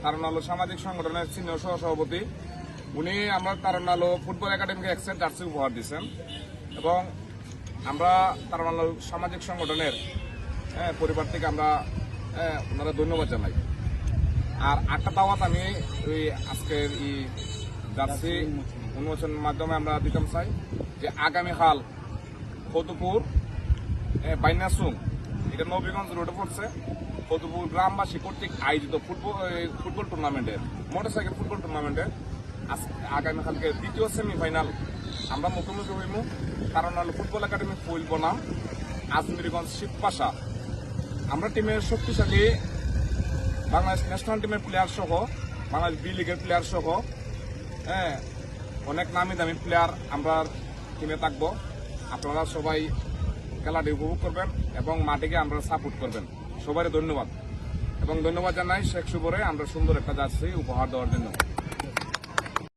তারুণ সামাজিক সংগঠনের সিনিয়র সহসভাপতি উনি আমরা তারুণ আলো ফুটবল একাডেমিকে এক্সেন্ট জার্সি উপহার দিচ্ছেন এবং আমরা তারুণ আলো সামাজিক সংগঠনের পরিবার থেকে আমরা ওনারা ধন্যবাদ জানাই। আর একটা দাওয়াত আমি ওই আজকের এই জার্সি উন্মোচনের মাধ্যমে আমরা দিতাম চাই যে আগামীকাল ফতুপুর বাইনাসুং এটা নবীগঞ্জ রোডে পড়ছে ফতুপুর গ্রামবাসী কর্তৃক আয়োজিত ফুটবল টুর্নামেন্টের মোটরসাইকেল ফুটবল টুর্নামেন্টের আগামীকালকে দ্বিতীয় সেমিফাইনাল আমরা মুখোমুখি হইমু। কারণ হলো ফুটবল একাডেমি ফুল বনাম আজমিরগঞ্জ শিবপাশা। আমরা টিমের শক্তিশালী বাংলাদেশ ন্যাশনাল টিমের প্লেয়ার সহ বাংলাদেশ বি লিগের প্লেয়ার সহ অনেক নামি দামি প্লেয়ার আমরা টিমে থাকবো। আপনারা সবাই খেলাটি উপভোগ করবেন এবং মাটিকে আমরা সাপোর্ট করবেন। সবাই ধন্যবাদ এবং ধন্যবাদ জানাই শেখ সুবরে আমরা সুন্দর একটা জার্সি উপহার দেওয়ার জন্য।